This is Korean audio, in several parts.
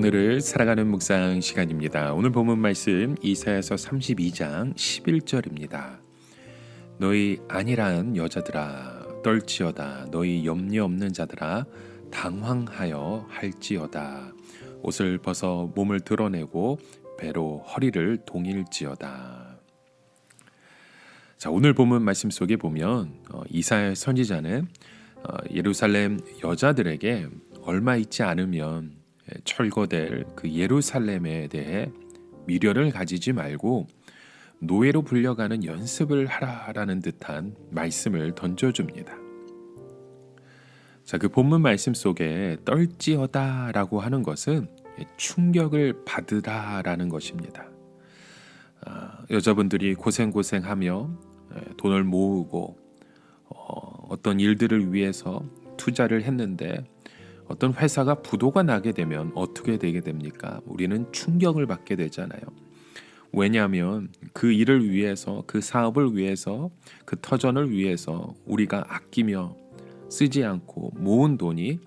오늘을 살아가는 묵상 시간입니다. 오늘 본문 말씀 이사야서 32장 11절입니다. 너희 안일한 여자들아 떨지어다. 너희 염려 없는 자들아 당황하여 할지어다. 옷을 벗어 몸을 드러내고 배로 허리를 동일지어다. 자, 오늘 본문 말씀 속에 보면 이사야 선지자는 예루살렘 여자들에게 얼마 있지 않으면 철거될 그 예루살렘에 대해 미련을 가지지 말고 노예로 불려가는 연습을 하라라는 듯한 말씀을 던져줍니다. 자, 그 본문 말씀 속에 떨지어다라고 하는 것은 충격을 받으라라는 것입니다. 여자분들이 고생하며 돈을 모으고 어떤 일들을 위해서 투자를 했는데 어떤 회사가 부도가 나게 되면 어떻게 되게 됩니까? 우리는 충격을 받게 되잖아요. 왜냐하면 그 일을 위해서, 그 사업을 위해서, 그 터전을 위해서 우리가 아끼며 쓰지 않고 모은 돈이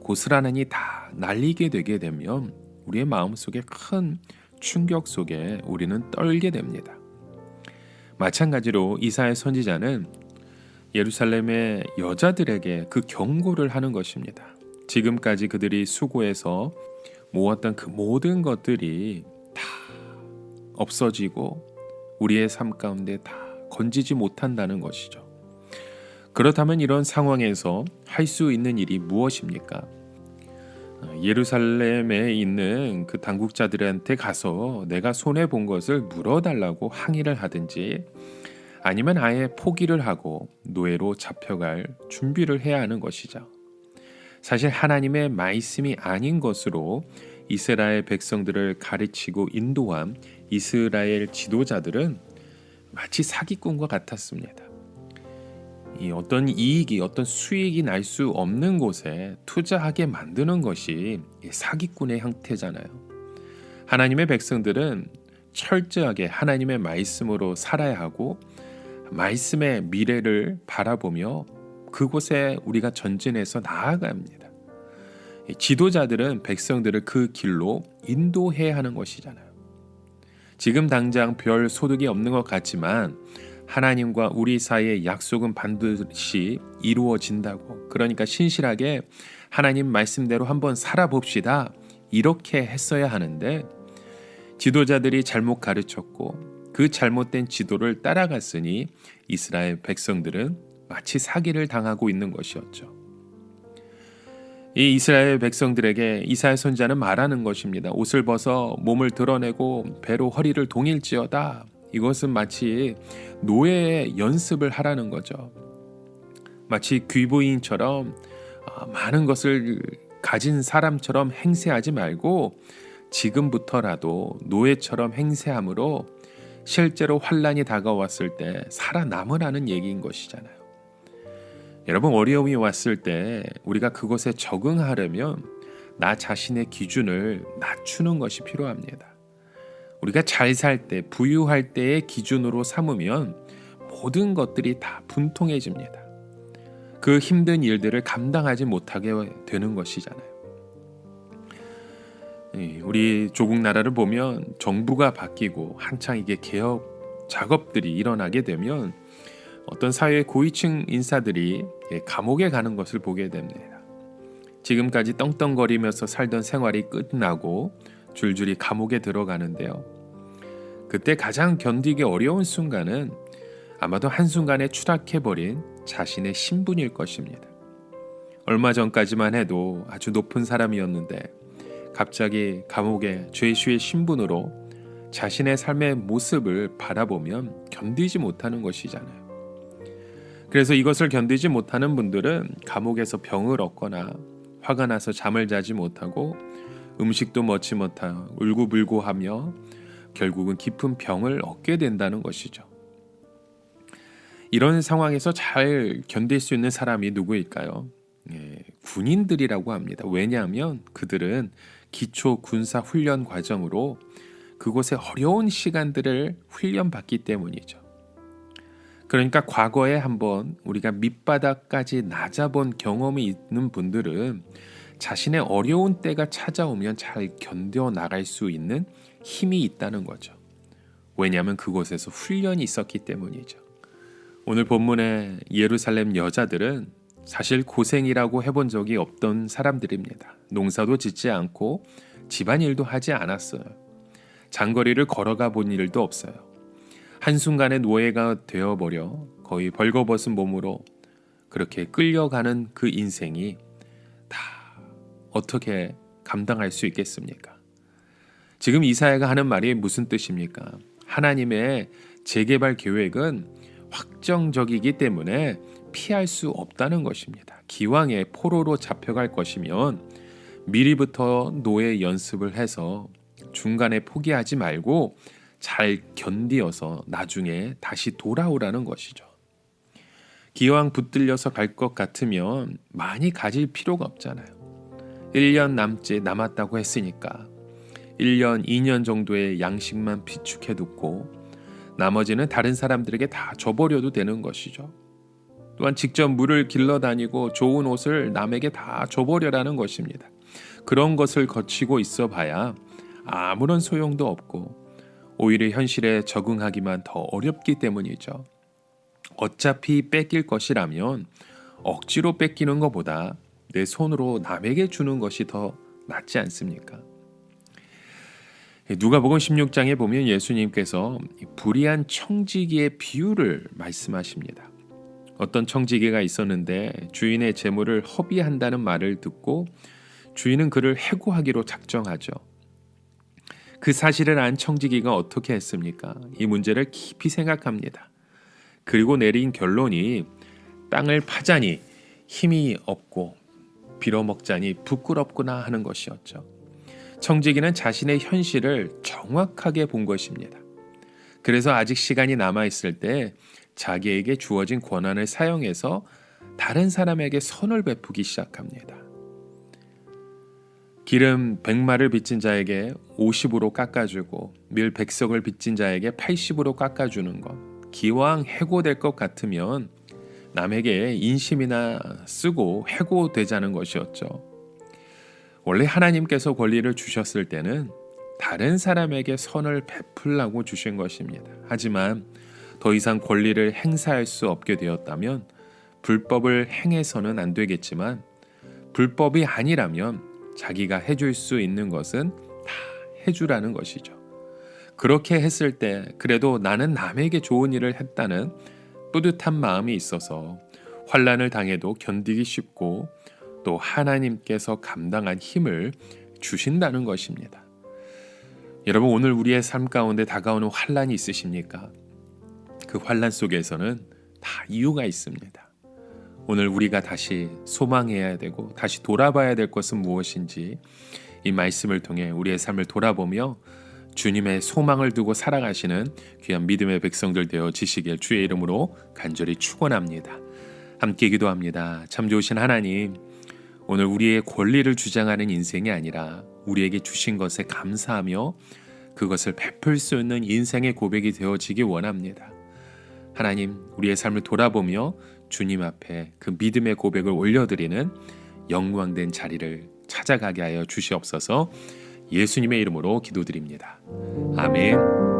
고스란히 다 날리게 되게 되면 우리의 마음속에 큰 충격 속에 우리는 떨게 됩니다. 마찬가지로 이사야 선지자는 예루살렘의 여자들에게 그 경고를 하는 것입니다. 지금까지 그들이 수고해서 모았던 그 모든 것들이 다 없어지고 우리의 삶 가운데 다 건지지 못한다는 것이죠. 그렇다면 이런 상황에서 할 수 있는 일이 무엇입니까? 예루살렘에 있는 그 당국자들한테 가서 내가 손해본 것을 물어달라고 항의를 하든지 아니면 아예 포기를 하고 노예로 잡혀갈 준비를 해야 하는 것이죠. 사실 하나님의 말씀이 아닌 것으로 이스라엘 백성들을 가르치고 인도한 이스라엘 지도자들은 마치 사기꾼과 같았습니다. 이 어떤 이익이 어떤 수익이 날 수 없는 곳에 투자하게 만드는 것이 사기꾼의 형태잖아요. 하나님의 백성들은 철저하게 하나님의 말씀으로 살아야 하고 말씀의 미래를 바라보며 그곳에 우리가 전진해서 나아가야 합니다. 지도자들은 백성들을 그 길로 인도해야 하는 것이잖아요. 지금 당장 별 소득이 없는 것 같지만 하나님과 우리 사이의 약속은 반드시 이루어진다고, 그러니까 신실하게 하나님 말씀대로 한번 살아봅시다, 이렇게 했어야 하는데 지도자들이 잘못 가르쳤고 그 잘못된 지도를 따라갔으니 이스라엘 백성들은 마치 사기를 당하고 있는 것이었죠. 이 이스라엘 백성들에게 이사야 선지자는 말하는 것입니다. 옷을 벗어 몸을 드러내고 배로 허리를 동일지어다. 이것은 마치 노예의 연습을 하라는 거죠. 마치 귀부인처럼 많은 것을 가진 사람처럼 행세하지 말고 지금부터라도 노예처럼 행세함으로 실제로 환난이 다가왔을 때 살아남으라는 얘기인 것이잖아요. 여러분, 어려움이 왔을 때 우리가 그것에 적응하려면 나 자신의 기준을 낮추는 것이 필요합니다. 우리가 잘 살 때, 부유할 때의 기준으로 삼으면 모든 것들이 다 분통해집니다. 그 힘든 일들을 감당하지 못하게 되는 것이잖아요. 우리 조국 나라를 보면 정부가 바뀌고 한창 이게 개혁 작업들이 일어나게 되면 어떤 사회의 고위층 인사들이 감옥에 가는 것을 보게 됩니다. 지금까지 떵떵거리면서 살던 생활이 끝나고 줄줄이 감옥에 들어가는데요. 그때 가장 견디기 어려운 순간은 아마도 한순간에 추락해버린 자신의 신분일 것입니다. 얼마 전까지만 해도 아주 높은 사람이었는데 갑자기 감옥의 죄수의 신분으로 자신의 삶의 모습을 바라보면 견디지 못하는 것이잖아요. 그래서 이것을 견디지 못하는 분들은 감옥에서 병을 얻거나 화가 나서 잠을 자지 못하고 음식도 먹지 못하고 울고불고하며 결국은 깊은 병을 얻게 된다는 것이죠. 이런 상황에서 잘 견딜 수 있는 사람이 누구일까요? 군인들이라고 합니다. 왜냐하면 그들은 기초 군사 훈련 과정으로 그곳의 어려운 시간들을 훈련받기 때문이죠. 그러니까 과거에 한번 우리가 밑바닥까지 낮아본 경험이 있는 분들은 자신의 어려운 때가 찾아오면 잘 견뎌 나갈 수 있는 힘이 있다는 거죠. 왜냐하면 그곳에서 훈련이 있었기 때문이죠. 오늘 본문의 예루살렘 여자들은 사실 고생이라고 해본 적이 없던 사람들입니다. 농사도 짓지 않고 집안일도 하지 않았어요. 장거리를 걸어가 본 일도 없어요. 한순간에 노예가 되어버려 거의 벌거벗은 몸으로 그렇게 끌려가는 그 인생이 다 어떻게 감당할 수 있겠습니까? 지금 이사야가 하는 말이 무슨 뜻입니까? 하나님의 재개발 계획은 확정적이기 때문에 피할 수 없다는 것입니다. 기왕에 포로로 잡혀갈 것이면 미리부터 노예 연습을 해서 중간에 포기하지 말고 잘 견디어서 나중에 다시 돌아오라는 것이죠. 기왕 붙들려서 갈 것 같으면 많이 가질 필요가 없잖아요. 1년 남았다고 했으니까 1년, 2년 정도의 양식만 비축해두고 나머지는 다른 사람들에게 다 줘버려도 되는 것이죠. 또한 직접 물을 길러다니고 좋은 옷을 남에게 다 줘버려라는 것입니다. 그런 것을 거치고 있어 봐야 아무런 소용도 없고 오히려 현실에 적응하기만 더 어렵기 때문이죠. 어차피 뺏길 것이라면 억지로 뺏기는 것보다 내 손으로 남에게 주는 것이 더 낫지 않습니까? 누가복음 16장에 보면 예수님께서 불의한 청지기의 비유를 말씀하십니다. 어떤 청지기가 있었는데 주인의 재물을 허비한다는 말을 듣고 주인은 그를 해고하기로 작정하죠. 그 사실을 안 청지기가 어떻게 했습니까? 이 문제를 깊이 생각합니다. 그리고 내린 결론이 땅을 파자니 힘이 없고 빌어먹자니 부끄럽구나 하는 것이었죠. 청지기는 자신의 현실을 정확하게 본 것입니다. 그래서 아직 시간이 남아있을 때 자기에게 주어진 권한을 사용해서 다른 사람에게 선을 베푸기 시작합니다. 기름 100마를 빚진 자에게 50으로 깎아주고 밀 100석을 빚진 자에게 80으로 깎아주는 것. 기왕 해고될 것 같으면 남에게 인심이나 쓰고 해고되자는 것이었죠. 원래 하나님께서 권리를 주셨을 때는 다른 사람에게 선을 베풀라고 주신 것입니다. 하지만 더 이상 권리를 행사할 수 없게 되었다면 불법을 행해서는 안 되겠지만 불법이 아니라면 자기가 해줄 수 있는 것은 다 해주라는 것이죠. 그렇게 했을 때 그래도 나는 남에게 좋은 일을 했다는 뿌듯한 마음이 있어서 환난을 당해도 견디기 쉽고 또 하나님께서 감당한 힘을 주신다는 것입니다. 여러분, 오늘 우리의 삶 가운데 다가오는 환난이 있으십니까? 그 환난 속에서는 다 이유가 있습니다. 오늘 우리가 다시 소망해야 되고 다시 돌아봐야 될 것은 무엇인지 이 말씀을 통해 우리의 삶을 돌아보며 주님의 소망을 두고 살아가시는 귀한 믿음의 백성들 되어지시길 주의 이름으로 간절히 축원합니다. 함께 기도합니다. 참 좋으신 하나님, 오늘 우리의 권리를 주장하는 인생이 아니라 우리에게 주신 것에 감사하며 그것을 베풀 수 있는 인생의 고백이 되어지기 원합니다. 하나님, 우리의 삶을 돌아보며 주님 앞에 그 믿음의 고백을 올려드리는 영광된 자리를 찾아가게 하여 주시옵소서. 예수님의 이름으로 기도드립니다. 아멘.